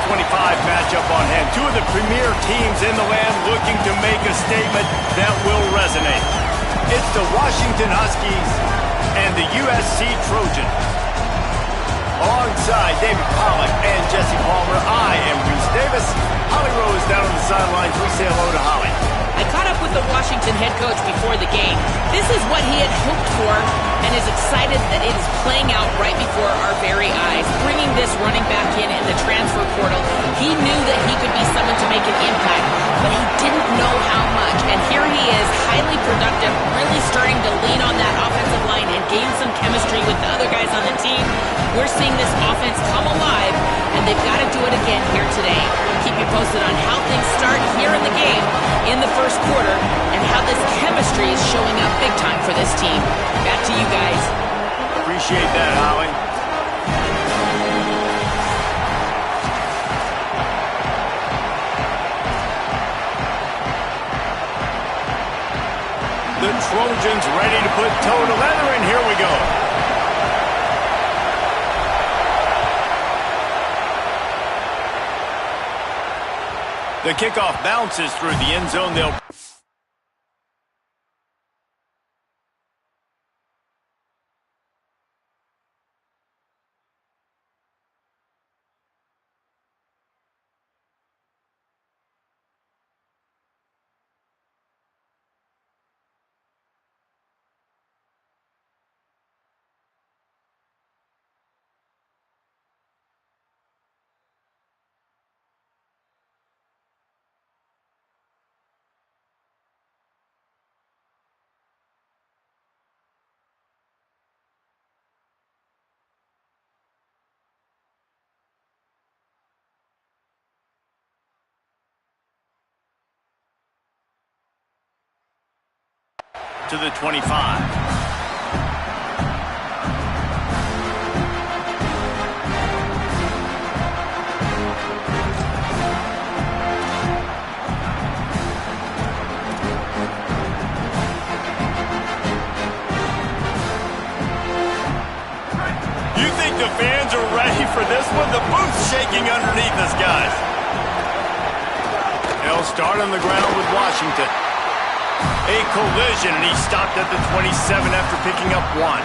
25 matchup on hand. Two of the premier teams in the land looking to make a statement that will resonate. It's the Washington Huskies and the USC Trojans. Alongside David Pollack and Jesse Palmer, I am Reese Davis. Holly Rose down on the sidelines. We say hello to Holly. I caught up with the Washington head coach before the game. This is what he had hoped for and is excited that it is playing out right before our very eyes. Bringing this running back in the transfer portal, he knew that he could be someone to make an impact, but he didn't know how much. And here he is, highly productive, really starting to lean on that offensive line and gain some chemistry with the other guys on the team. We're seeing this offense come alive, and they've got to do it again here today. I'll keep you posted on how things start here in the game in the first quarter and how this chemistry is showing up big time for this team. Back to you guys. Appreciate that, Holly. The Trojans ready to put toe to leather, and here we go. The kickoff bounces through the end zone. They'll to the 25. You think the fans are ready for this one? The booth's shaking underneath us, guys. They'll start on the ground with Washington. A collision, and he stopped at the 27 after picking up one.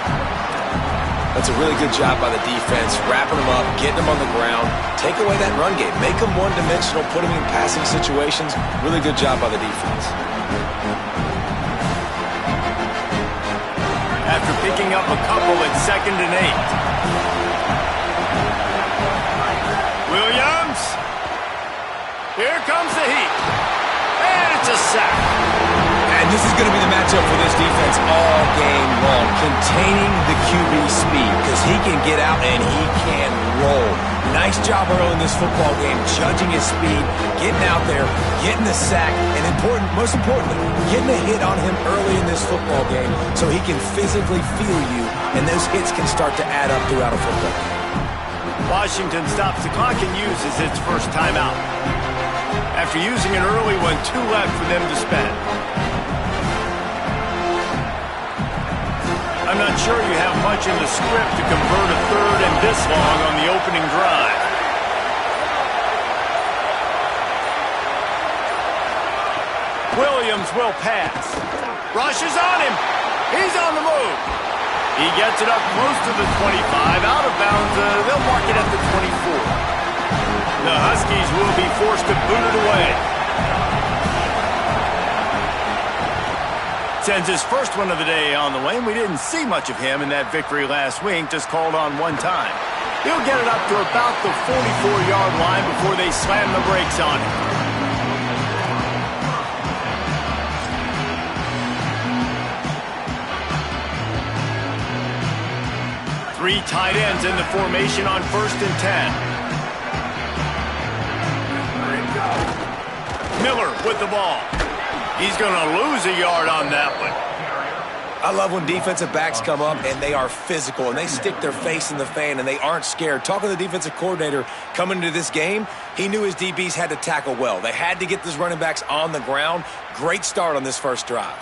That's a really good job by the defense, wrapping them up, getting them on the ground, take away that run game, make them one-dimensional, put them in passing situations. Really good job by the defense. After picking up a couple at 2nd and 8. Williams. Here comes the heat. And it's a sack. And this is going to be the matchup for this defense all game long. Containing the QB speed, because he can get out and he can roll. Nice job early in this football game, judging his speed, getting out there, getting the sack, and most importantly, getting a hit on him early in this football game so he can physically feel you, and those hits can start to add up throughout a football game. Washington stops the clock and uses its first timeout. After using an early one, 2 left for them to spend. I'm not sure you have much in the script to convert a third and this long on the opening drive. Williams will pass. Rushes on him. He's on the move. He gets it up close to the 25. Out of bounds. They'll mark it at the 24. The Huskies will be forced to boot it away. Sends his first one of the day on the way, and we didn't see much of him in that victory last week, just called on one time. He'll get it up to about the 44-yard line before they slam the brakes on him. Three tight ends in the formation on 1st and 10. Miller with the ball. He's going to lose a yard on that one. I love when defensive backs come up and they are physical and they stick their face in the fan and they aren't scared. Talking to the defensive coordinator coming into this game, he knew his DBs had to tackle well. They had to get these running backs on the ground. Great start on this first drive.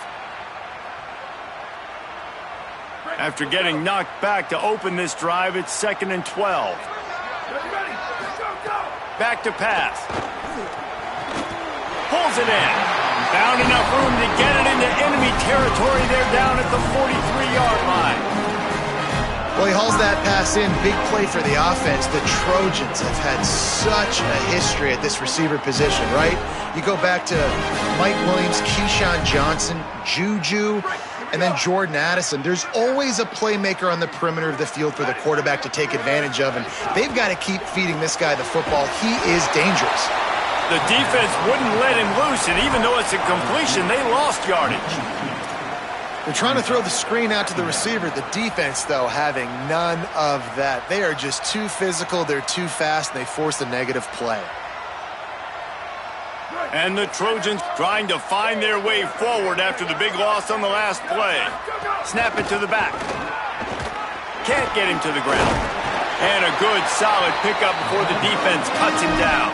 After getting knocked back to open this drive, it's 2nd and 12. Back to pass. Pulls it in. Found enough room to get it into enemy territory. They're down at the 43-yard line. Well, he hauls that pass in. Big play for the offense. The Trojans have had such a history at this receiver position, right? You go back to Mike Williams, Keyshawn Johnson, Juju, and then Jordan Addison. There's always a playmaker on the perimeter of the field for the quarterback to take advantage of, and they've got to keep feeding this guy the football. He is dangerous. The defense wouldn't let him loose, and even though it's a completion, they lost yardage. They're trying to throw the screen out to the receiver. The defense, though, having none of that. They are just too physical, they're too fast, and they force a negative play. And the Trojans trying to find their way forward after the big loss on the last play. Snap it to the back. Can't get him to the ground. And a good, solid pickup before the defense cuts him down.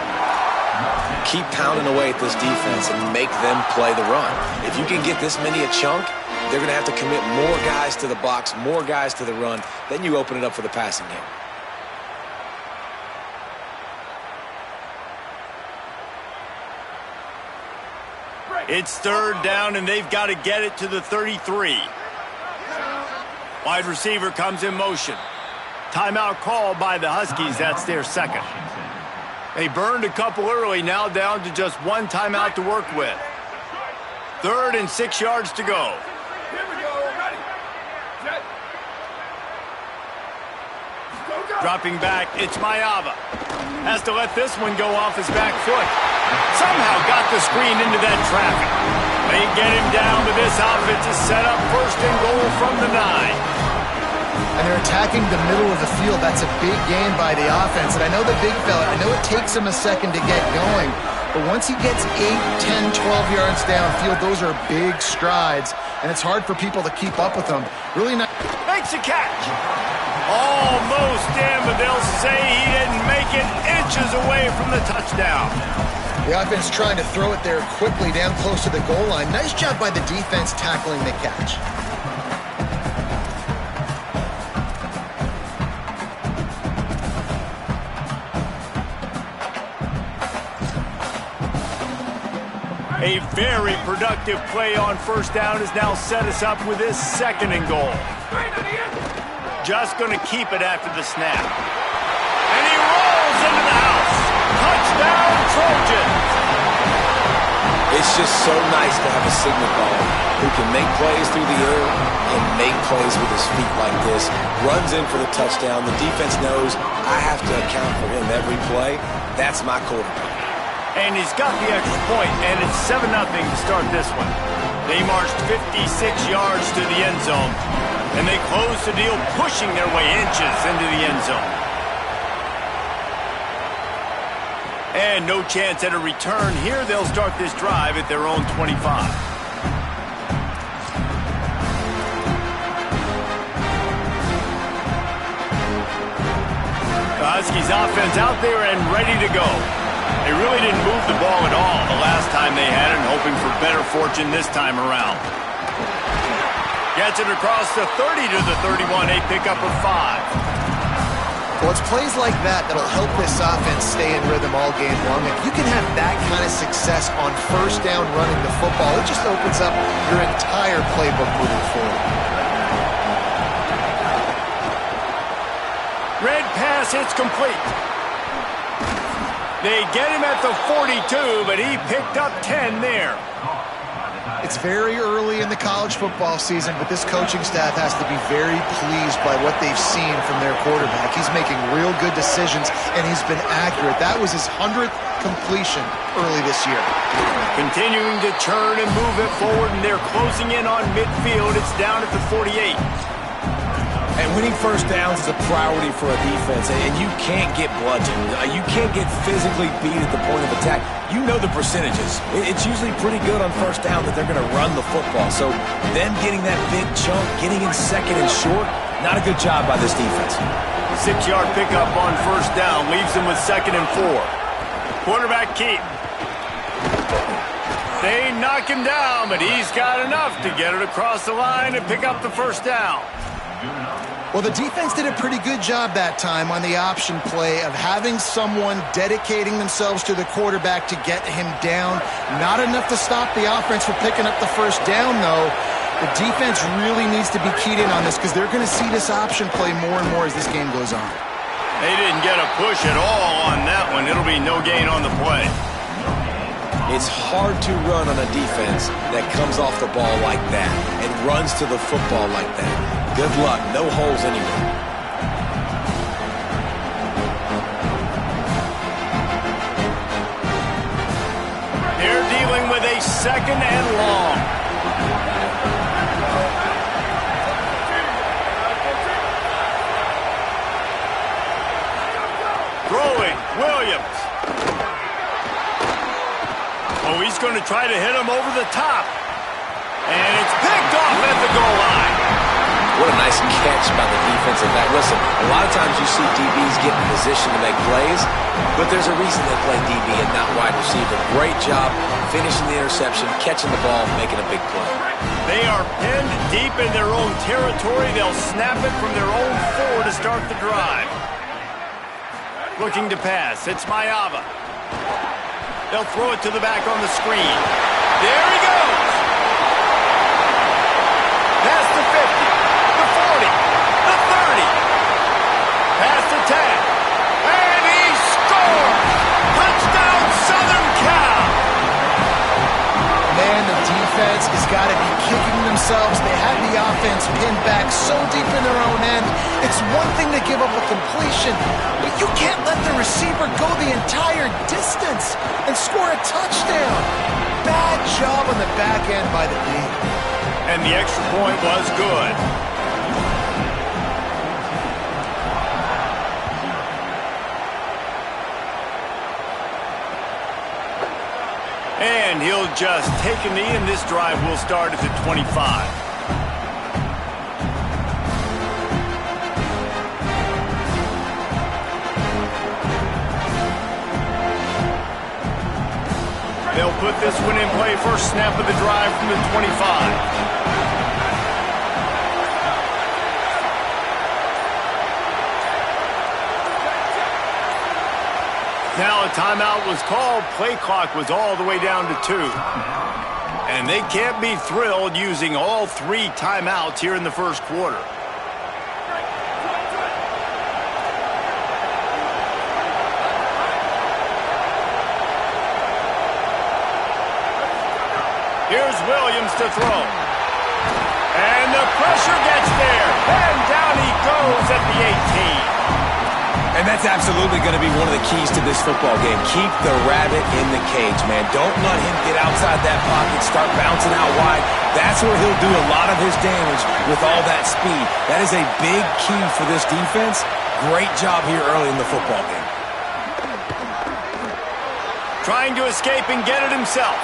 Keep pounding away at this defense and make them play the run. If you can get this many a chunk, they're going to have to commit more guys to the box, more guys to the run. Then you open it up for the passing game. It's third down, and they've got to get it to the 33. Wide receiver comes in motion. Timeout called by the Huskies. That's their second. They burned a couple early, now down to just one timeout to work with. 3rd and 6 yards to go. Here we go. Ready. Set. Go. Dropping back, it's Mayava. Has to let this one go off his back foot. Somehow got the screen into that traffic. They get him down, but this offense is set up 1st and goal from the 9. And they're attacking the middle of the field. That's a big gain by the offense. And I know the big fella, I know it takes him a second to get going, but once he gets 8, 10, 12 yards downfield, those are big strides, and it's hard for people to keep up with them. Really not. Makes a catch. Almost in, but they'll say he didn't make it, inches away from the touchdown. The offense trying to throw it there quickly down close to the goal line. Nice job by the defense tackling the catch. A very productive play on 1st down has now set us up with this 2nd and goal. Just going to keep it after the snap. And he rolls into the house. Touchdown, Trojans. It's just so nice to have a signal baller who can make plays through the air and make plays with his feet like this. Runs in for the touchdown. The defense knows I have to account for him every play. That's my quarterback. And he's got the extra point, and it's 7-0 to start this one. They marched 56 yards to the end zone, and they closed the deal, pushing their way inches into the end zone. And no chance at a return here. They'll start this drive at their own 25. The Huskies offense out there and ready to go. They really didn't move the ball at all the last time they had it, and hoping for better fortune this time around. Gets it across the 30 to the 31, a pickup of 5. Well, it's plays like that that'll help this offense stay in rhythm all game long. If you can have that kind of success on 1st down running the football, it just opens up your entire playbook moving forward. Red pass hits complete. They get him at the 42, but he picked up 10 there. It's very early in the college football season, but this coaching staff has to be very pleased by what they've seen from their quarterback. He's making real good decisions, and he's been accurate. That was his 100th completion early this year. Continuing to churn and move it forward, and they're closing in on midfield. It's down at the 48. And winning 1st downs is a priority for a defense, and you can't get bludgeoned. You can't get physically beat at the point of attack. You know the percentages. It's usually pretty good on 1st down that they're going to run the football. So them getting that big chunk, getting in 2nd and short, not a good job by this defense. 6-yard pickup on 1st down leaves them with 2nd and 4. Quarterback keep. They knock him down, but he's got enough to get it across the line and pick up the 1st down. Well, the defense did a pretty good job that time on the option play of having someone dedicating themselves to the quarterback to get him down. Not enough to stop the offense from picking up the first down, though. The defense really needs to be keyed in on this because they're going to see this option play more and more as this game goes on. They didn't get a push at all on that one. It'll be no gain on the play. It's hard to run on a defense that comes off the ball like that and runs to the football like that. Good luck. No holes anywhere. They're dealing with a 2nd and long. Throwing, Williams. Oh, he's going to try to hit him over the top. And it's picked off at the goal line. What a nice catch by the defensive back. Listen, a lot of times you see DBs get in position to make plays, but there's a reason they play DB and not wide receiver. Great job finishing the interception, catching the ball, making a big play. They are pinned deep in their own territory. They'll snap it from their own 4 to start the drive. Looking to pass. It's Mayava. They'll throw it to the back on the screen. There he goes. Past the 50, the 40, the 30. Past the 10. And he scores! Touchdown, Southern Cal! Man, the defense has got to be kicking themselves. They had the offense pinned back so deep in their own end. It's one thing to give up a completion, but you can't let the receiver go the entire distance and score a touchdown. Bad job on the back end by the D. And the extra point was good. And he'll just take a knee, and this drive will start at the 25. They'll put this one in play. First snap of the drive from the 25. Now a timeout was called. Play clock was all the way down to 2. And they can't be thrilled using all 3 timeouts here in the first quarter. Here's Williams to throw. And the pressure gets there. And down he goes at the 18. And that's absolutely going to be one of the keys to this football game. Keep the rabbit in the cage, man. Don't let him get outside that pocket, start bouncing out wide. That's where he'll do a lot of his damage with all that speed. That is a big key for this defense. Great job here early in the football game. Trying to escape and get it himself.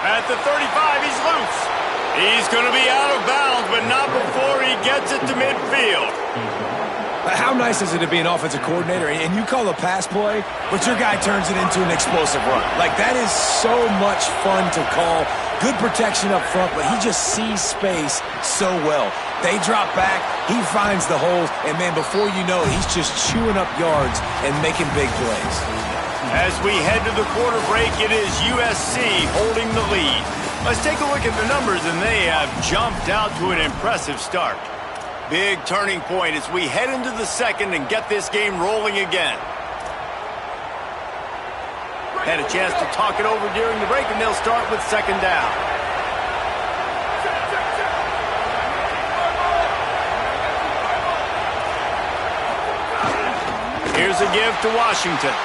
At the 35, he's loose. He's going to be out of bounds, but not before he gets it to midfield. How nice is it to be an offensive coordinator and you call a pass play, but your guy turns it into an explosive run? Like, that is so much fun to call. Good protection up front, but he just sees space so well. They drop back, he finds the holes, and, man, before you know it, he's just chewing up yards and making big plays. As we head to the quarter break, it is USC holding the lead. Let's take a look at the numbers, and they have jumped out to an impressive start. Big turning point as we head into the second and get this game rolling again. Had a chance to talk it over during the break, and they'll start with second down. Here's a give to Washington.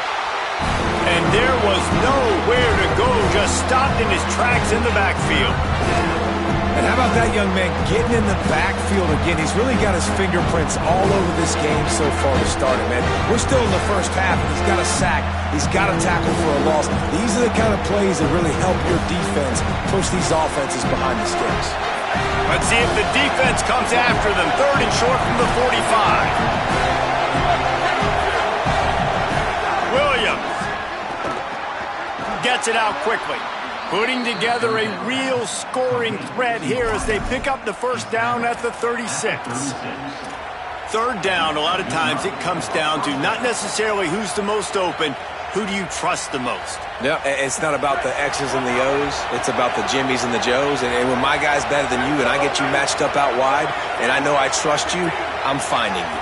And there was nowhere to go, just stopped in his tracks in the backfield. And how about that young man getting in the backfield again? He's really got his fingerprints all over this game so far to start it, man. We're still in the first half, and he's got a sack. He's got a tackle for a loss. These are the kind of plays that really help your defense push these offenses behind the sticks. Let's see if the defense comes after them. Third and short from the 45. Williams gets it out quickly. Putting together a real scoring threat here as they pick up the first down at the 36. Third down, a lot of times it comes down to not necessarily who's the most open, who do you trust the most? Yeah, it's not about the X's and the O's. It's about the Jimmies and the Joes. And when my guy's better than you and I get you matched up out wide and I know I trust you, I'm finding you.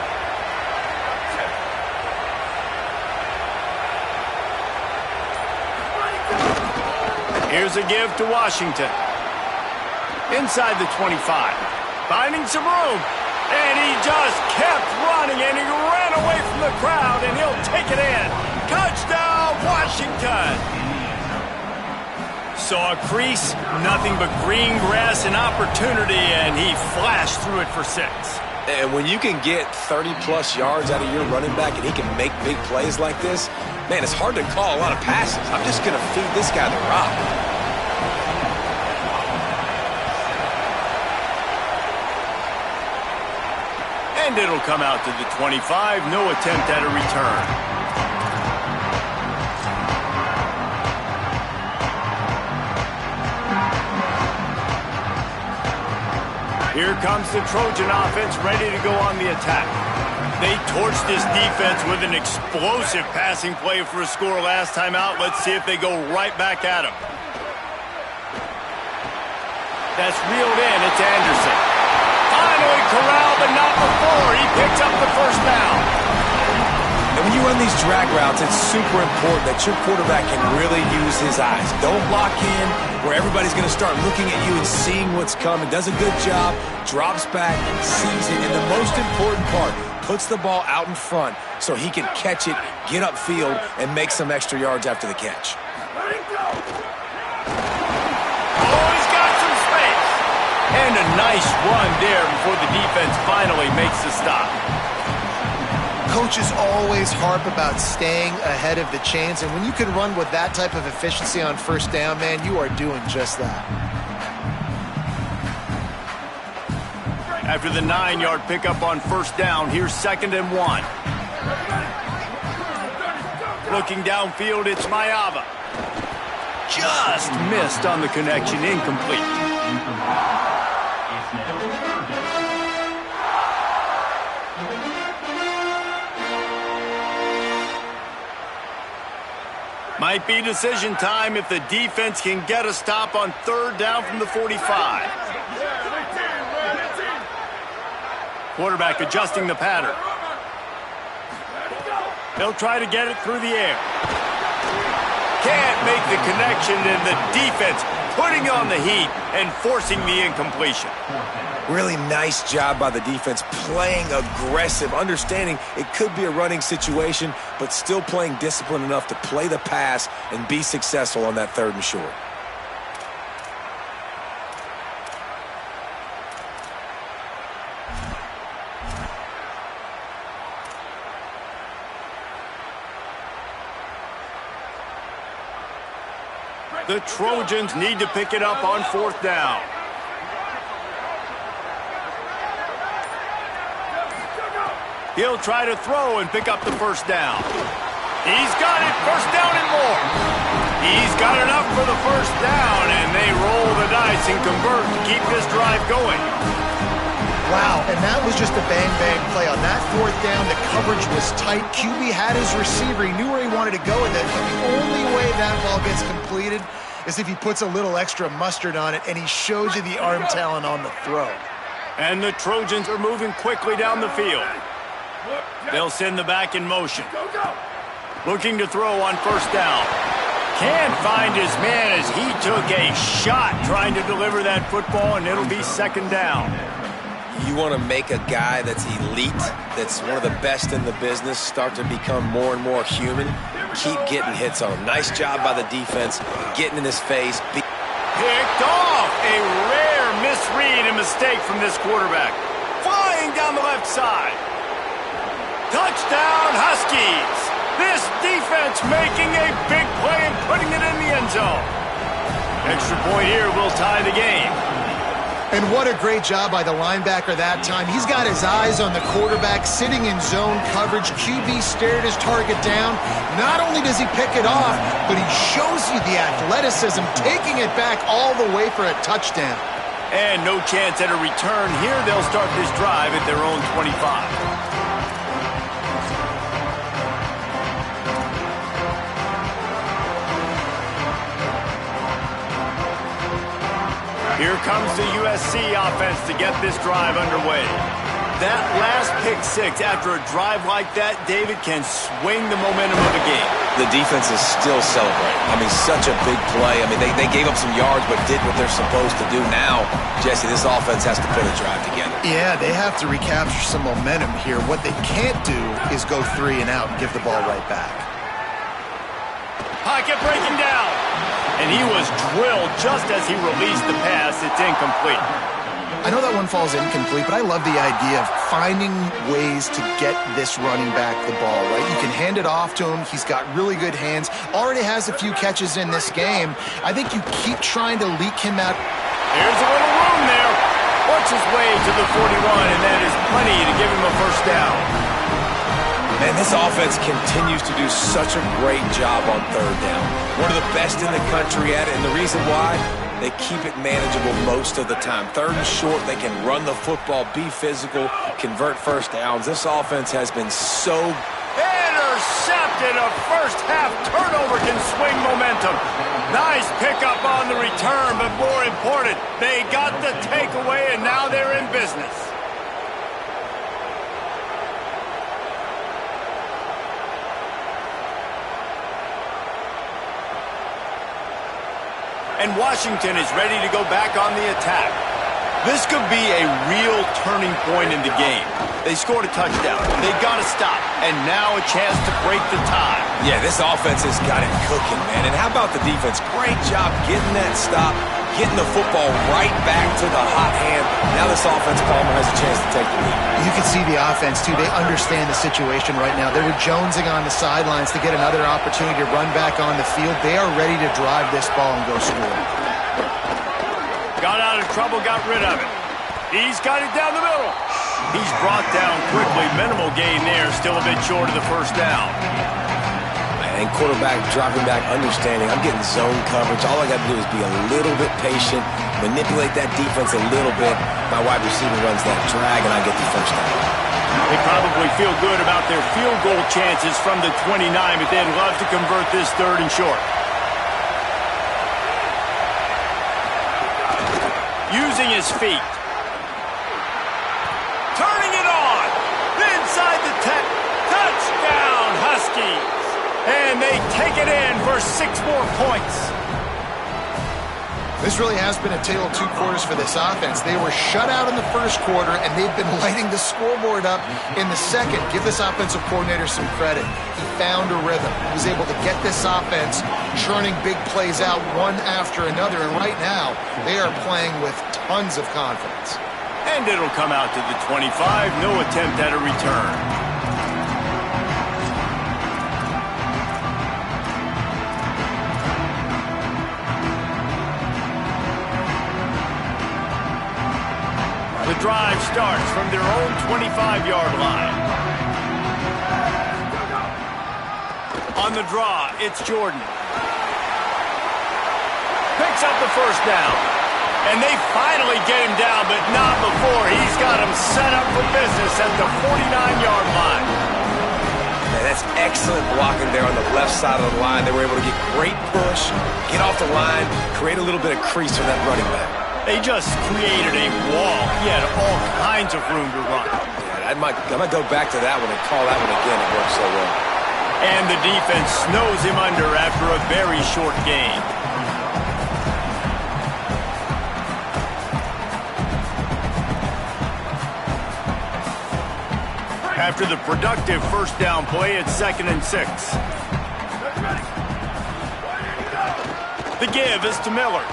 Here's a give to Washington. Inside the 25. Finding some room. And he just kept running, and he ran away from the crowd, and he'll take it in. Touchdown, Washington! Saw a crease, nothing but green grass and opportunity, and he flashed through it for 6. And when you can get 30-plus yards out of your running back and he can make big plays like this, man, it's hard to call a lot of passes. I'm just going to feed this guy the rock. And it'll come out to the 25. No attempt at a return. Here comes the Trojan offense ready to go on the attack. They torched this defense with an explosive passing play for a score last time out. Let's see if they go right back at him. That's reeled in. It's Anderson. Finally corralled, but not before. He picks up the first down. And when you run these drag routes, it's super important that your quarterback can really use his eyes. Don't lock in where everybody's going to start looking at you and seeing what's coming. Does a good job, drops back, sees it, and the most important part, puts the ball out in front so he can catch it, get upfield, and make some extra yards after the catch. And a nice run there before the defense finally makes the stop. Coaches always harp about staying ahead of the chains, and when you can run with that type of efficiency on first down, man, you are doing just that. After the 9-yard pickup on first down, here's 2nd and 1. Looking downfield, it's Mayava. Just missed on the connection, incomplete. Might be decision time if the defense can get a stop on third down from the 45. Quarterback adjusting the pattern. They'll try to get it through the air. Can't make the connection, and the defense putting on the heat and forcing the incompletion. Really nice job by the defense, playing aggressive, understanding it could be a running situation, but still playing disciplined enough to play the pass and be successful on that 3rd and short. The Trojans need to pick it up on 4th down. He'll try to throw and pick up the first down. He's got it, first down and more. He's got enough for the first down, and they roll the dice and convert to keep this drive going. Wow, and that was just a bang-bang play. On that 4th down, the coverage was tight. QB had his receiver. He knew where he wanted to go with it, but the only way that ball gets completed is if he puts a little extra mustard on it, and he shows you the arm talent on the throw. And the Trojans are moving quickly down the field. They'll send the back in motion. Looking to throw on first down. Can't find his man as he took a shot trying to deliver that football, and it'll be 2nd down. You want to make a guy that's elite, that's one of the best in the business, start to become more and more human. Keep getting hits on him. Nice job by the defense, getting in his face. Picked off. A rare misread and mistake from this quarterback. Flying down the left side. Touchdown, Huskies. This defense making a big play and putting it in the end zone. Extra point here will tie the game. And what a great job by the linebacker that time. He's got his eyes on the quarterback, sitting in zone coverage. QB stared his target down. Not only does he pick it off, but he shows you the athleticism, taking it back all the way for a touchdown. And no chance at a return here. They'll start this drive at their own 25. Here comes the USC offense to get this drive underway. That last pick six after a drive like that, David, can swing the momentum of the game. The defense is still celebrating. I mean, such a big play. I mean, they gave up some yards but did what they're supposed to do. Now, Jesse, this offense has to put a drive together. Yeah, they have to recapture some momentum here. What they can't do is go 3 and out and give the ball right back. Pocket breaking down. And he was drilled just as he released the pass. It's incomplete. I know that one falls incomplete, but I love the idea of finding ways to get this running back the ball, right? You can hand it off to him. He's got really good hands. Already has a few catches in this game. I think you keep trying to leak him out. There's a little room there. Works his way to the 41, and that is plenty to give him a first down. Man, this offense continues to do such a great job on third down. One of the best in the country at it, and the reason why? They keep it manageable most of the time. Third and short, they can run the football, be physical, convert first downs. This offense has been so intercepted. A first-half turnover can swing momentum. Nice pickup on the return, but more important, they got the takeaway, and now they're in business. And Washington is ready to go back on the attack. This could be a real turning point in the game. They scored a touchdown. They got to stop. And now a chance to break the tie. Yeah, this offense has got it cooking, man. And how about the defense? Great job getting that stop, getting the football right back to the hot hand. Now this offense, Palmer, has a chance to take the lead. You can see the offense, too. They understand the situation right now. They were jonesing on the sidelines to get another opportunity to run back on the field. They are ready to drive this ball and go score. Got out of trouble, got rid of it. He's got it down the middle. He's brought down quickly. Minimal gain there, still a bit short of the first down. And quarterback dropping back, understanding I'm getting zone coverage. All I got to do is be a little bit patient, manipulate that defense a little bit. My wide receiver runs that drag, and I get the first down. They probably feel good about their field goal chances from the 29, but they'd love to convert this third and short. Using his feet. Turning it on. Inside the 10. Touchdown, Huskies. And they take it in for 6 more points. This really has been a tale of 2 quarters for this offense. They were shut out in the first quarter, and they've been lighting the scoreboard up in the second. Give this offensive coordinator some credit. He found a rhythm. He was able to get this offense churning big plays out one after another, and right now they are playing with tons of confidence. And it'll come out to the 25. No attempt at a return. The drive starts from their own 25-yard line. On the draw, it's Jordan. Picks up the first down. And they finally get him down, but not before. He's got him set up for business at the 49-yard line. Man, that's excellent blocking there on the left side of the line. They were able to get great push, get off the line, create a little bit of crease for that running back. They just created a wall. He had all kinds of room to run. Yeah, I might go back to that one and call that one again. It worked so well. And the defense snows him under after a very short gain. After the productive first down play, it's 2nd and 6. The give is to Miller.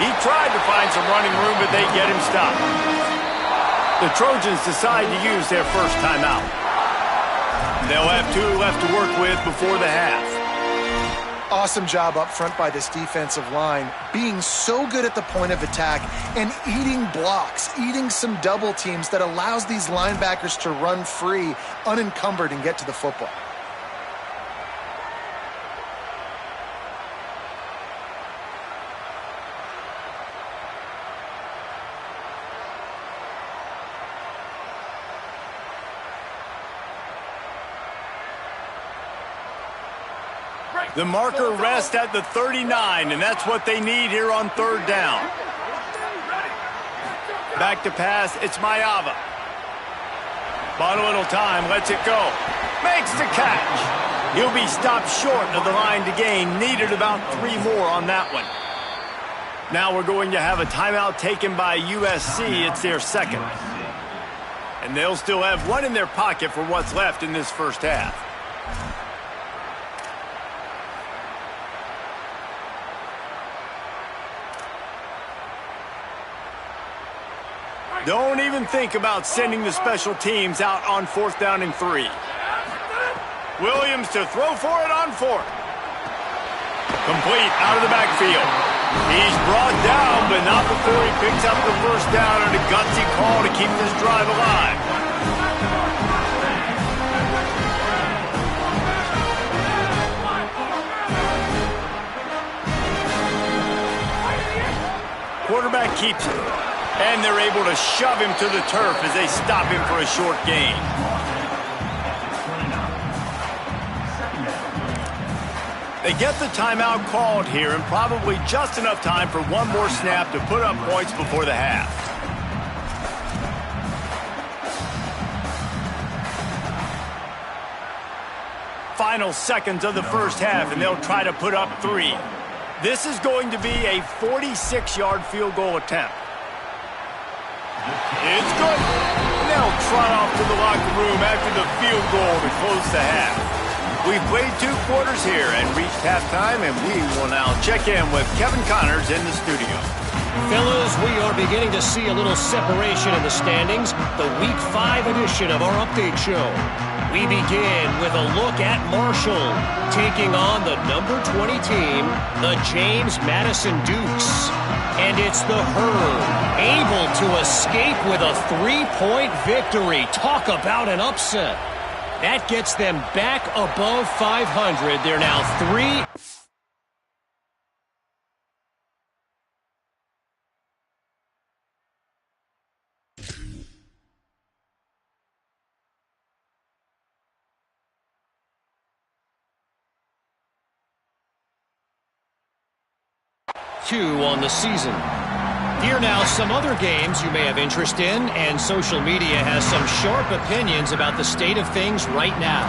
He tried to find some running room, but they get him stopped. The Trojans decide to use their first timeout. They'll have 2 left to work with before the half. Awesome job up front by this defensive line, being so good at the point of attack and eating blocks, eating some double teams that allows these linebackers to run free, unencumbered, and get to the football. The marker rests at the 39, and that's what they need here on third down. Back to pass, it's Mayava. Bought a little time, lets it go. Makes the catch. He'll be stopped short of the line to gain. Needed about 3 more on that one. Now we're going to have a timeout taken by USC. It's their second. And they'll still have 1 in their pocket for what's left in this first half. Don't even think about sending the special teams out on 4th down and 3. Williams to throw for it on 4th. Complete out of the backfield. He's brought down, but not before he picks up the first down and a gutsy call to keep this drive alive. Quarterback keeps it, and they're able to shove him to the turf as they stop him for a short gain. They get the timeout called here, and probably just enough time for 1 more snap to put up points before the half. Final seconds of the first half, and they'll try to put up 3. This is going to be a 46-yard field goal attempt. It's good. They'll trot off to the locker room after the field goal to close the half. We've played 2 quarters here and reached halftime, and we will now check in with Kevin Connors in the studio. Fellas, we are beginning to see a little separation in the standings, the Week 5 edition of our update show. We begin with a look at Marshall, taking on the number 20 team, the James Madison Dukes. And it's the Herd, able to escape with a 3-point victory. Talk about an upset. That gets them back above 500. They're now 3. On the season. Here now some other games you may have interest in, and social media has some sharp opinions about the state of things right now.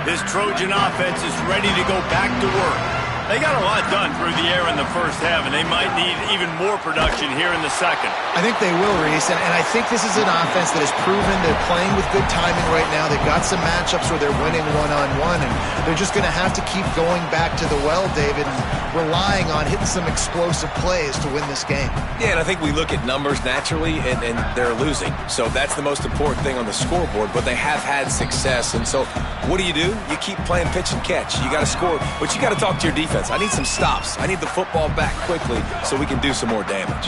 This Trojan offense is ready to go back to work. They got a lot done through the air in the first half, and they might need even more production here in the second. I think they will, Reese, and I think this is an offense that has proven they're playing with good timing right now. They've got some matchups where they're winning one-on-one, and they're just going to have to keep going back to the well, David, and relying on hitting some explosive plays to win this game. Yeah, and I think we look at numbers naturally, and they're losing. So that's the most important thing on the scoreboard, but they have had success. And so what do? You keep playing pitch and catch. You got to score, but you got to talk to your defense. I need some stops. I need the football back quickly so we can do some more damage.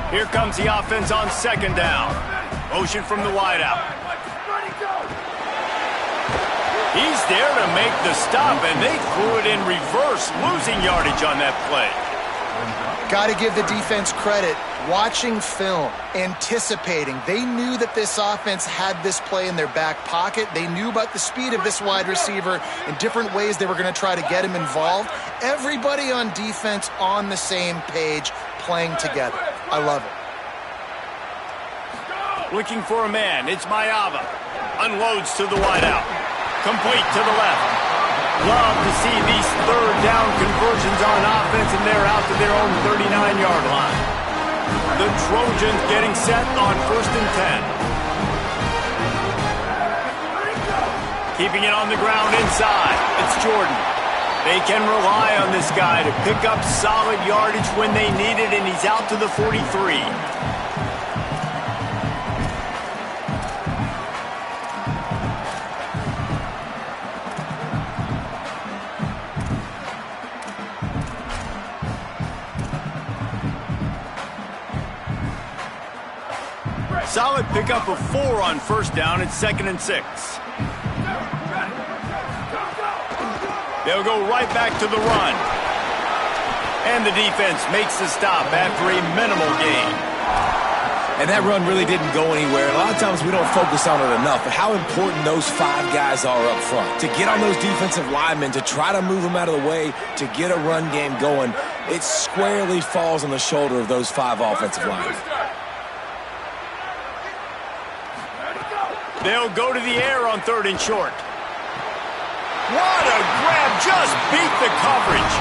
Here comes the offense on second down. Motion from the wideout. He's there to make the stop, and they threw it in reverse, losing yardage on that play. Got to give the defense credit. Watching film, anticipating. They knew that this offense had this play in their back pocket. They knew about the speed of this wide receiver and different ways they were going to try to get him involved. Everybody on defense on the same page, playing together. I love it. Looking for a man. It's Mayava. Unloads to the wideout. Complete to the left. Love to see these third down conversions on offense, and they're out to their own 39-yard line. The Trojans getting set on 1st and 10. Keeping it on the ground inside. It's Jordan. They can rely on this guy to pick up solid yardage when they need it, and he's out to the 43. Solid pickup of 4 on 1st down. It's 2nd and 6. They'll go right back to the run. And the defense makes the stop after a minimal gain. And that run really didn't go anywhere. A lot of times we don't focus on it enough, but how important those 5 guys are up front. To get on those defensive linemen, to try to move them out of the way, to get a run game going, it squarely falls on the shoulder of those 5 offensive linemen. They'll go to the air on 3rd and short. What a grab, just beat the coverage.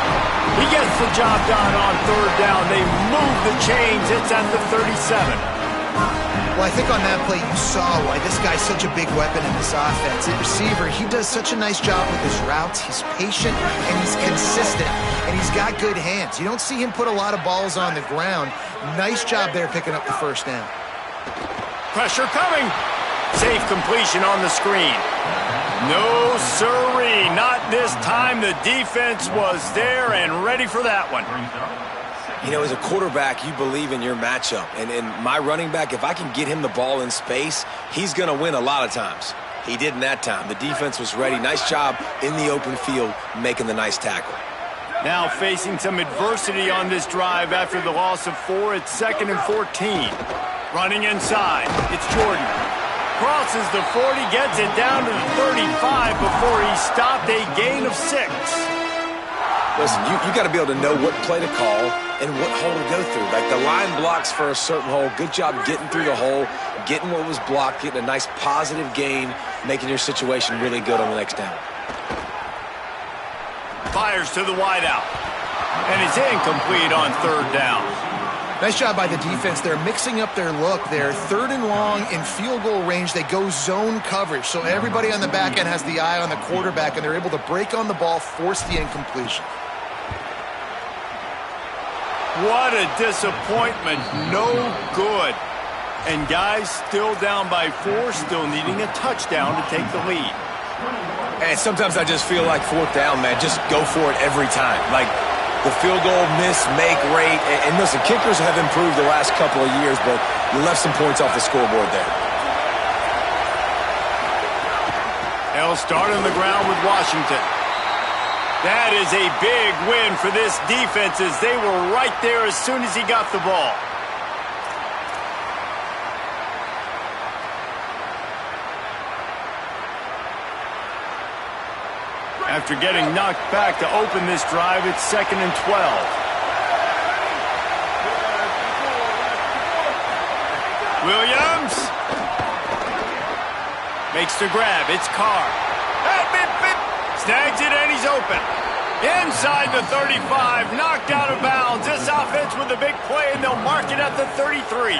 He gets the job done on 3rd down. They move the chains. It's at the 37. Well, I think on that play you saw why this guy's such a big weapon in this offense. At receiver, he does such a nice job with his routes. He's patient and he's consistent, and he's got good hands. You don't see him put a lot of balls on the ground. Nice job there picking up the 1st down. Pressure coming. Safe completion on the screen. No siree, not this time. The defense was there and ready for that one. You know, as a quarterback, you believe in your matchup. And my running back, if I can get him the ball in space, he's going to win a lot of times. He didn't that time. The defense was ready. Nice job in the open field making the nice tackle. Now facing some adversity on this drive after the loss of 4. It's 2nd and 14. Running inside. It's Jordan. Crosses the 40, gets it down to the 35 before he stopped, a gain of 6. Listen, you got to be able to know what play to call and what hole to go through. Like the line blocks for a certain hole. Good job getting through the hole, getting what was blocked, getting a nice positive gain, making your situation really good on the next down. Fires to the wideout. And it's incomplete on 3rd down. Nice job by the defense. They're mixing up their look there. 3rd and long in field goal range. They go zone coverage. So everybody on the back end has the eye on the quarterback, and they're able to break on the ball, force the incompletion. What a disappointment. No good. And guys still down by 4, still needing a touchdown to take the lead. And sometimes I just feel like 4th down, man. Just go for it every time. Like the field goal miss, make rate. And listen, kickers have improved the last couple of years, but you left some points off the scoreboard there. They'll start on the ground with Washington. That is a big win for this defense as they were right there as soon as he got the ball. After getting knocked back to open this drive, it's 2nd and 12. Williams makes the grab. It's Carr. Snags it and he's open. Inside the 35, knocked out of bounds. This offense with a big play, and they'll mark it at the 33.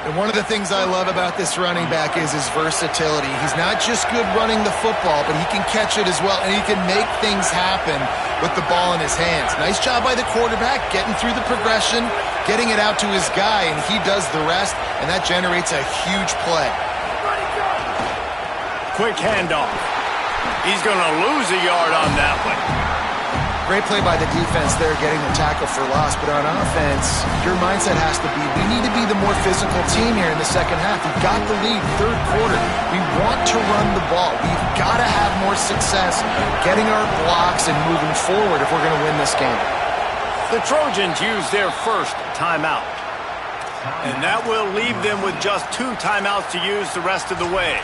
And one of the things I love about this running back is his versatility. He's not just good running the football, but he can catch it as well, and he can make things happen with the ball in his hands. Nice job by the quarterback, getting through the progression, getting it out to his guy, and he does the rest, and that generates a huge play. Quick handoff. He's going to lose a yard on that one. Great play by the defense there, getting the tackle for loss. But on offense, your mindset has to be, we need to be the more physical team here in the second half. We've got the lead, 3rd quarter. We want to run the ball. We've got to have more success getting our blocks and moving forward if we're going to win this game. The Trojans use their first timeout. And that will leave them with just 2 timeouts to use the rest of the way.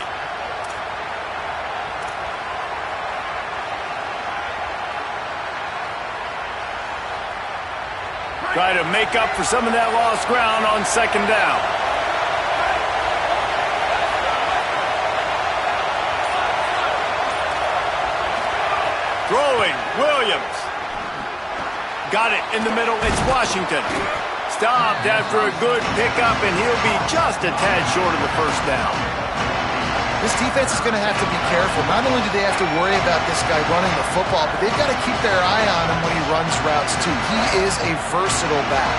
Try to make up for some of that lost ground on 2nd down. Throwing, Williams. Got it in the middle, it's Washington. Stopped after a good pickup, and he'll be just a tad short of the 1st down. This defense is going to have to be careful. Not only do they have to worry about this guy running the football, but they've got to keep their eye on him when he runs routes too. He is a versatile back.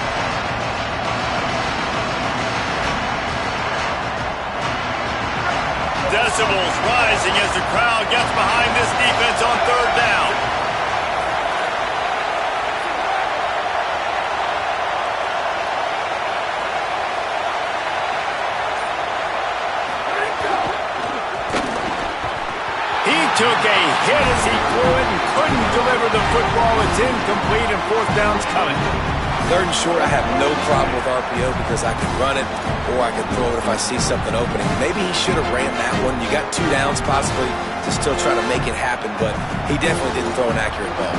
Decibels rising as the crowd gets behind this defense on 3rd down. Took a hit as he threw it and couldn't deliver the football. It's incomplete and 4th down's coming. 3rd and short, I have no problem with RPO because I can run it or I can throw it if I see something opening. Maybe he should have ran that one. You got 2 downs possibly to still try to make it happen, but he definitely didn't throw an accurate ball.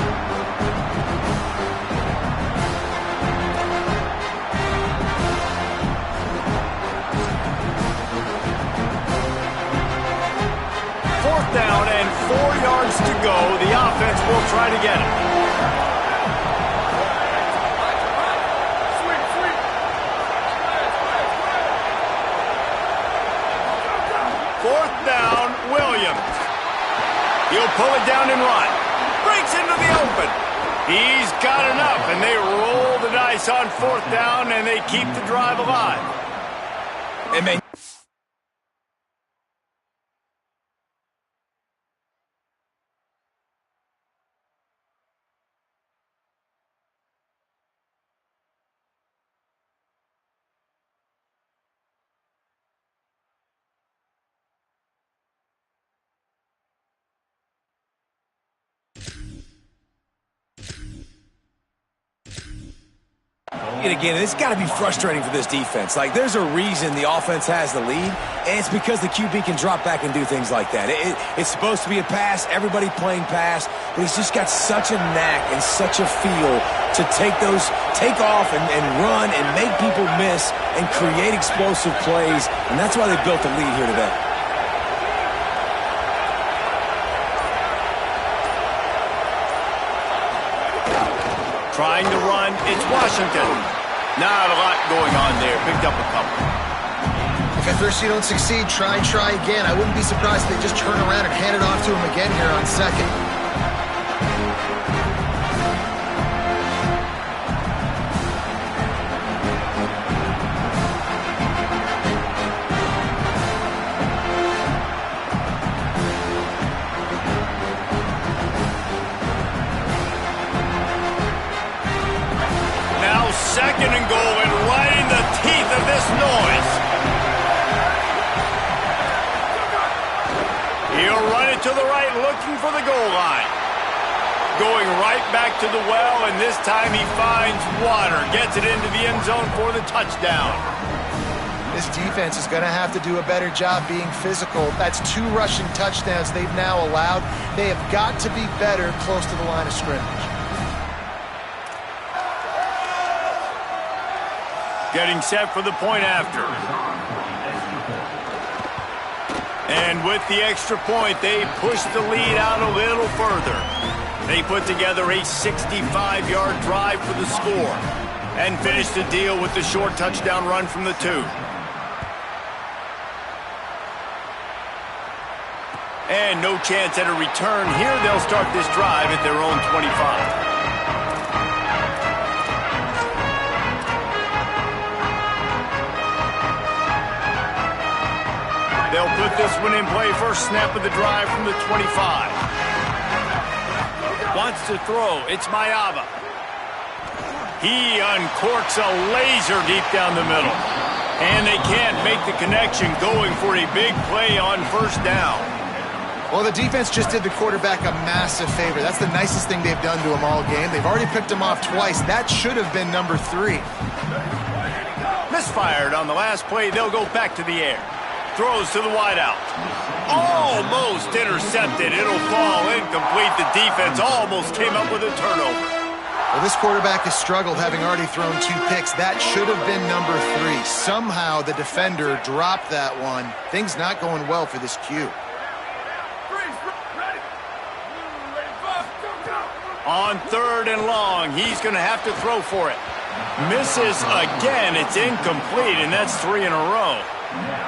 Down and 4 yards to go. The offense will try to get it. Fourth down, Williams. He'll pull it down and run. Breaks into the open. He's got enough, and they roll the dice on 4th down, and they keep the drive alive. It may again, it's got to be frustrating for this defense. Like, there's a reason the offense has the lead, and it's because the QB can drop back and do things like that. It's supposed to be a pass, everybody playing pass, but he's just got such a knack and such a feel to take off and run and make people miss and create explosive plays, and that's why they built the lead here today. Trying to run, it's Washington. Not a lot going on there. Picked up a couple. If at first you don't succeed, try again. I wouldn't be surprised if they just turn around and hand it off to him again here on 2nd. Second and goal, and right in the teeth of this noise. He'll run it to the right, looking for the goal line. Going right back to the well, and this time he finds water. Gets it into the end zone for the touchdown. This defense is going to have to do a better job being physical. That's 2 rushing touchdowns they've now allowed. They have got to be better close to the line of scrimmage. Getting set for the point after. And with the extra point, they push the lead out a little further. They put together a 65-yard drive for the score and finish the deal with the short touchdown run from the 2. And no chance at a return. Here they'll start this drive at their own 25. They'll put this one in play. First snap of the drive from the 25. Wants to throw. It's Mayaba. He uncorks a laser deep down the middle. And they can't make the connection, going for a big play on 1st down. Well, the defense just did the quarterback a massive favor. That's the nicest thing they've done to him all game. They've already picked him off twice. That should have been number 3. Misfired on the last play. They'll go back to the air. Throws to the wideout. Almost intercepted. It'll fall incomplete. The defense almost came up with a turnover. Well, this quarterback has struggled, having already thrown 2 picks. That should have been number 3. Somehow the defender dropped that one. Things not going well for this Q. On 3rd and long, he's going to have to throw for it. Misses again. It's incomplete, and that's 3 in a row.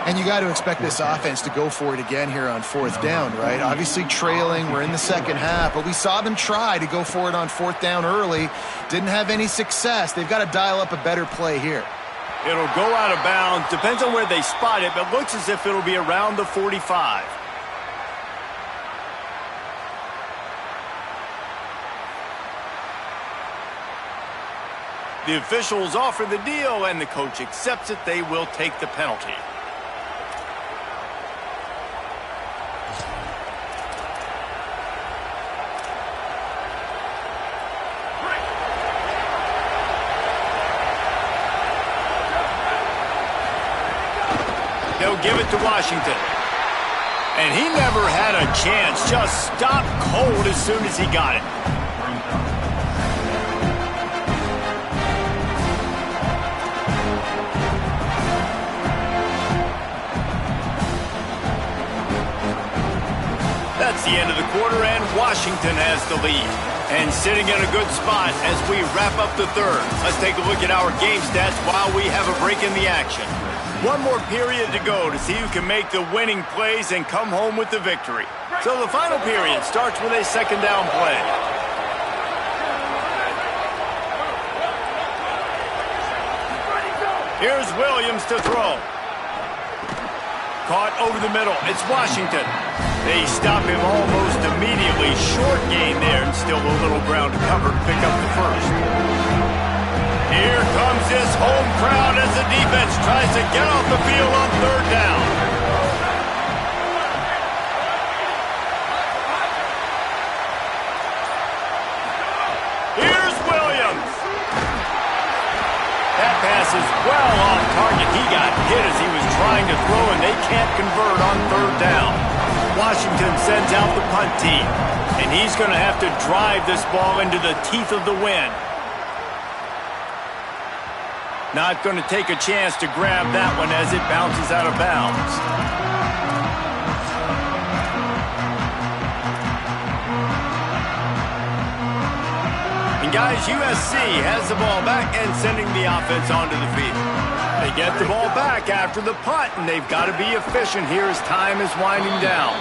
And you got to expect this offense to go for it again here on 4th down, right? Obviously trailing, we're in the 2nd half, but we saw them try to go for it on 4th down early. Didn't have any success. They've got to dial up a better play here. It'll go out of bounds. Depends on where they spot it, but looks as if it'll be around the 45. The officials offer the deal, and the coach accepts it. They will take the penalty. They'll give it to Washington. And he never had a chance. Just stopped cold as soon as he got it. That's the end of the quarter, and Washington has the lead. And sitting in a good spot as we wrap up the third. Let's take a look at our game stats while we have a break in the action. One more period to go to see who can make the winning plays and come home with the victory. So the final period starts with a second down play. Here's Williams to throw. Caught over the middle. It's Washington. They stop him almost immediately. Short gain there and still a little ground to cover to pick up the first. Here comes this home crowd as the defense tries to get off the field on third down. Here's Williams. That pass is well off target. He got hit as he was trying to throw, and they can't convert on third down. Washington sends out the punt team, and he's going to have to drive this ball into the teeth of the wind. Not going to take a chance to grab that one as it bounces out of bounds. And guys, USC has the ball back and sending the offense onto the field. They get the ball back after the punt, and they've got to be efficient here as time is winding down.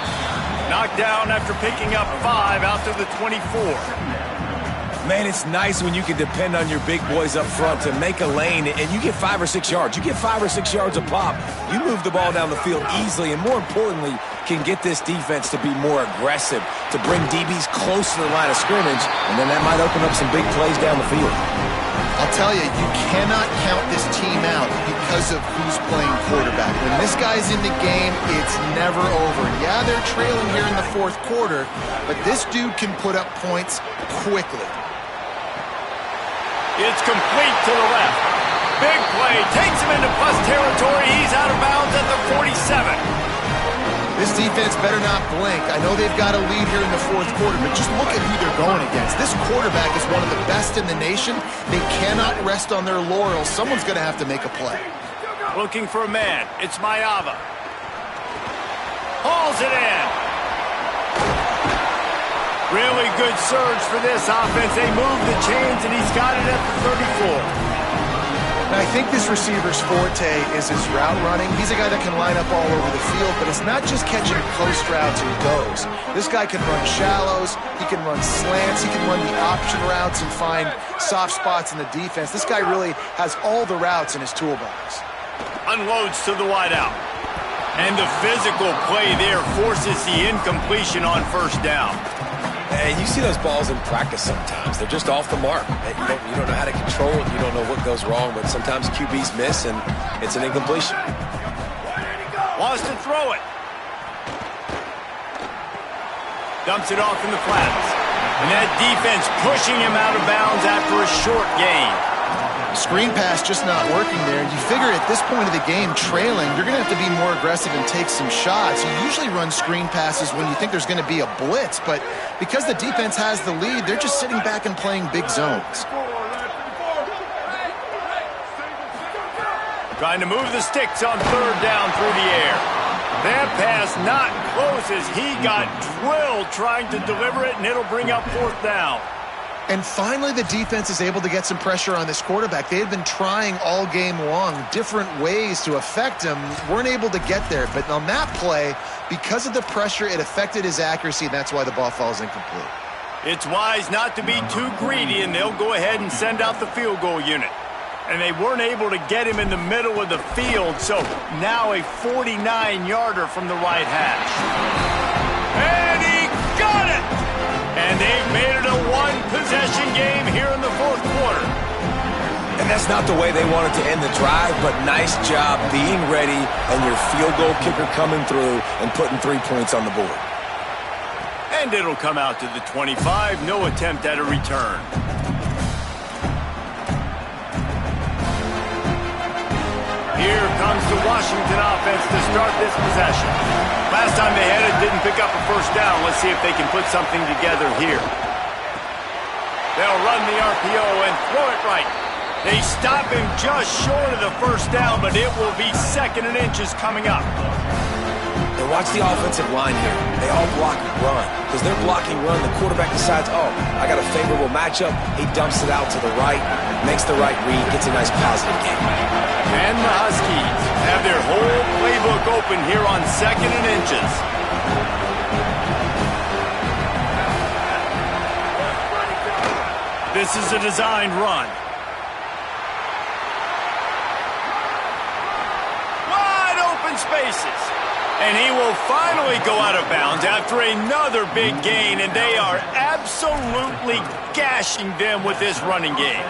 Knocked down after picking up 5 out to the 24. Man, it's nice when you can depend on your big boys up front to make a lane, and you get 5 or 6 yards. You get 5 or 6 yards a pop. You move the ball down the field easily, and more importantly, can get this defense to be more aggressive, to bring DBs close to the line of scrimmage, and then that might open up some big plays down the field. I'll tell you, you cannot count this team out because of who's playing quarterback. When this guy's in the game, it's never over. Yeah, they're trailing here in the fourth quarter, but this dude can put up points quickly. It's complete to the left. Big play. Takes him into plus territory. He's out of bounds at the 47. This defense better not blink. I know they've got a lead here in the fourth quarter, but just look at who they're going against. This quarterback is one of the best in the nation. They cannot rest on their laurels. Someone's going to have to make a play. Looking for a man. It's Mayava. Hauls it in. Really good surge for this offense. They move the chains, and he's got it at the 34. Now, I think this receiver's forte is his route running. He's a guy that can line up all over the field, but it's not just catching post routes and goes. This guy can run shallows, he can run slants, he can run the option routes and find soft spots in the defense. This guy really has all the routes in his toolbox. Unloads to the wideout. And the physical play there forces the incompletion on first down. And you see those balls in practice sometimes. They're just off the mark. You don't know how to control it. You don't know what goes wrong, but sometimes QBs miss, and it's an incompletion. Wants to throw it. Dumps it off in the flats. And that defense pushing him out of bounds after a short gain. Screen pass just not working there. You figure at this point of the game, trailing, you're going to have to be more aggressive and take some shots. You usually run screen passes when you think there's going to be a blitz, but because the defense has the lead, they're just sitting back and playing big zones. Trying to move the sticks on third down through the air. That pass not close as he got drilled trying to deliver it, and it'll bring up fourth down. And finally, the defense is able to get some pressure on this quarterback. They had been trying all game long different ways to affect him, weren't able to get there. But on that play, because of the pressure, it affected his accuracy, and that's why the ball falls incomplete. It's wise not to be too greedy, and they'll go ahead and send out the field goal unit. And they weren't able to get him in the middle of the field, so now a 49-yarder from the right hash. And he got it! And they've made it a one-possession game here in the fourth quarter. And that's not the way they wanted to end the drive, but nice job being ready and your field goal kicker coming through and putting 3 points on the board. And it'll come out to the 25. No attempt at a return. Here comes the Washington offense to start this possession. Last time they had it, didn't pick up a first down. Let's see if they can put something together here. They'll run the RPO and throw it right. They stop him just short of the first down, but it will be 2nd and inches coming up. And watch the offensive line here. They all block run. Because they're blocking run, the quarterback decides, oh, I got a favorable matchup. He dumps it out to the right, makes the right read, gets a nice positive gain. And the Huskies have their whole playbook open here on 2nd and inches. This is a designed run. Wide open spaces. And he will finally go out of bounds after another big gain, and they are absolutely gashing them with this running game.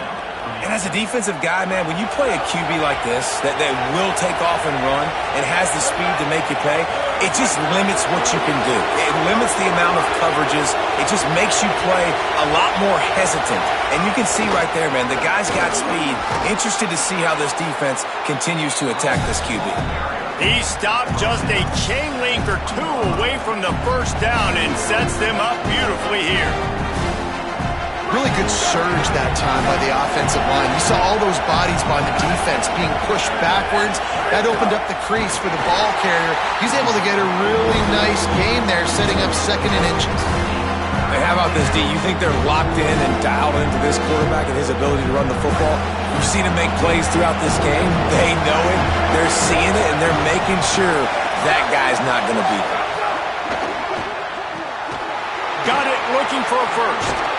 And as a defensive guy, man, when you play a QB like this that will take off and run and has the speed to make you pay, it just limits what you can do. It limits the amount of coverages. It just makes you play a lot more hesitant. And you can see right there, man, the guy's got speed. Interested to see how this defense continues to attack this QB. He stopped just a chain link or two away from the first down and sets them up beautifully here. Really good surge that time by the offensive line. You saw all those bodies by the defense being pushed backwards. That opened up the crease for the ball carrier. He's able to get a really nice gain there, setting up 2nd and inches. Hey, how about this, D? You think they're locked in and dialed into this quarterback and his ability to run the football? You've seen him make plays throughout this game. They know it. They're seeing it, and they're making sure that guy's not going to beat them. Got it, looking for a first.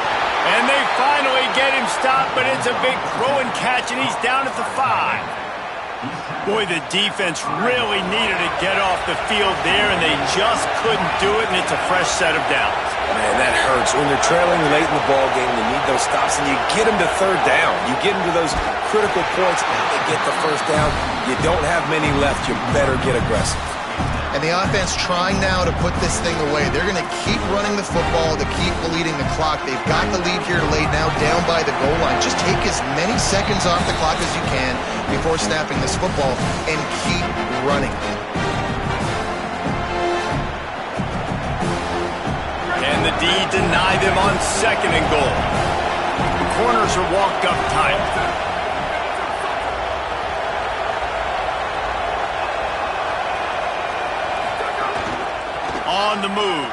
And they finally get him stopped, but it's a big throw and catch, and he's down at the 5. Boy, the defense really needed to get off the field there, and they just couldn't do it, and it's a fresh set of downs. Man, that hurts. When you're trailing late in the ball game, you need those stops, and you get them to 3rd down. You get them to those critical points, and they get the first down. You don't have many left. You better get aggressive. And the offense trying now to put this thing away. They're going to keep running the football to keep bleeding the clock. They've got the lead here late now, down by the goal line. Just take as many seconds off the clock as you can before snapping this football and keep running. And the D deny them on 2nd and goal. The corners are walked up tight. On the move.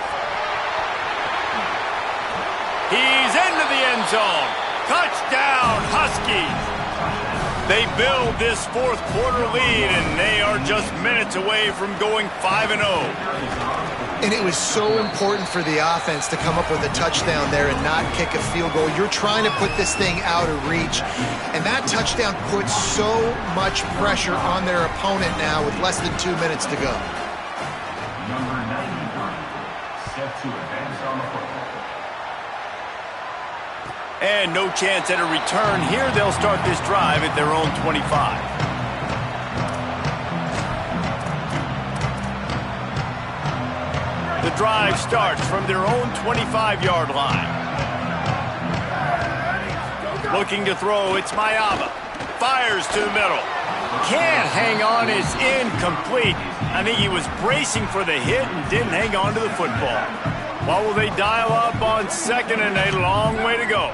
He's into the end zone. Touchdown, Huskies. They build this 4th quarter lead, and they are just minutes away from going 5-0. And it was so important for the offense to come up with a touchdown there and not kick a field goal. You're trying to put this thing out of reach, and that touchdown puts so much pressure on their opponent now with less than 2 minutes to go. And no chance at a return here. They'll start this drive at their own 25. The drive starts from their own 25-yard line. Looking to throw, it's Mayaba. Fires to the middle. Can't hang on, is incomplete. I think he was bracing for the hit and didn't hang on to the football. What will they dial up on 2nd and a long way to go?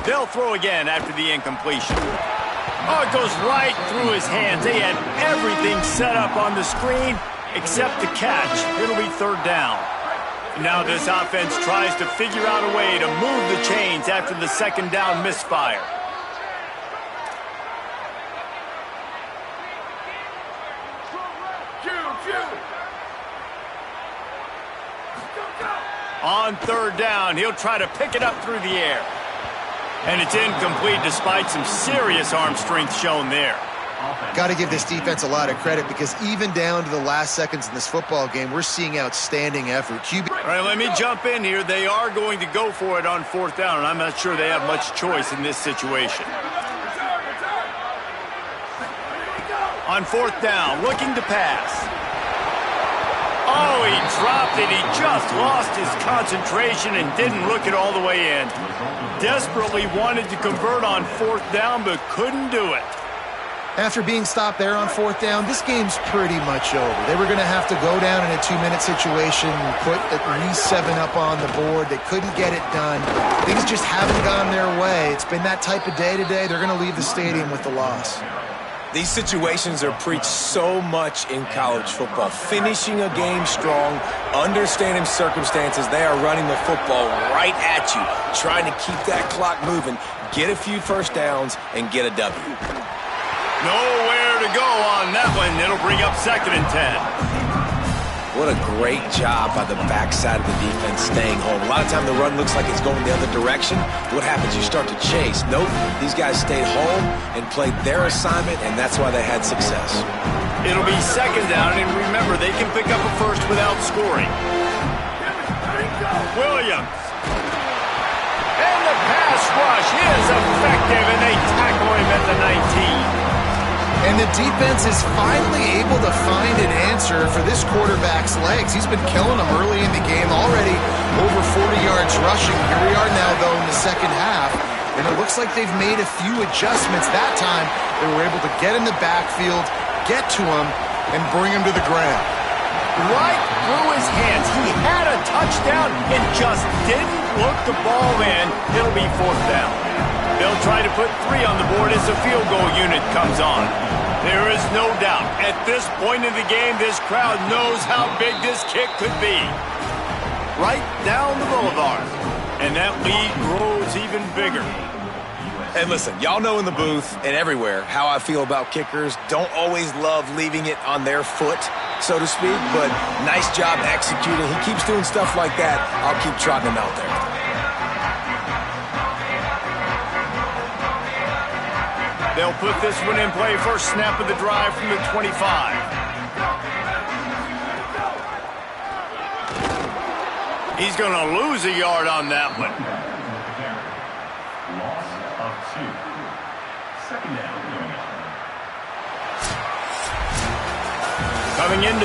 They'll throw again after the incompletion. Oh, it goes right through his hands. They had everything set up on the screen except the catch. It'll be 3rd down. Now this offense tries to figure out a way to move the chains after the 2nd down misfire. On 3rd down, he'll try to pick it up through the air. And it's incomplete despite some serious arm strength shown there. Got to give this defense a lot of credit because even down to the last seconds in this football game, we're seeing outstanding effort. QB. All right, let me jump in here. They are going to go for it on 4th down, and I'm not sure they have much choice in this situation. On 4th down, looking to pass. Oh, he dropped it. He just lost his concentration and didn't look it all the way in. Desperately wanted to convert on 4th down, but couldn't do it. After being stopped there on 4th down, this game's pretty much over. They were going to have to go down in a 2-minute situation, put at least 7 up on the board. They couldn't get it done. Things just haven't gone their way. It's been that type of day today. They're going to leave the stadium with the loss. These situations are preached so much in college football. Finishing a game strong, understanding circumstances. They are running the football right at you, trying to keep that clock moving, get a few first downs, and get a W. Nowhere to go on that one. It'll bring up 2nd and 10. What a great job by the backside of the defense staying home. A lot of time the run looks like it's going the other direction. What happens? You start to chase. Nope. These guys stayed home and played their assignment, and that's why they had success. It'll be 2nd down, and remember, they can pick up a first without scoring. Williams. And the pass rush is effective, and they tackle him at the 19. And the defense is finally able to find an answer for this quarterback's legs. He's been killing them early in the game, already over 40 yards rushing. Here we are now, though, in the second half, and it looks like they've made a few adjustments. That time, they were able to get in the backfield, get to him, and bring him to the ground. Right through his hands. He had a touchdown and just didn't look the ball in. It'll be 4th down. They'll try to put 3 on the board as the field goal unit comes on. There is no doubt, at this point in the game, this crowd knows how big this kick could be. Right down the boulevard. And that lead grows even bigger. And listen, y'all know in the booth and everywhere how I feel about kickers. Don't always love leaving it on their foot, so to speak, but nice job executing. He keeps doing stuff like that. I'll keep trotting him out there. They'll put this one in play. First snap of the drive from the 25. He's going to lose a yard on that one. Loss of 2. 2nd down. Coming into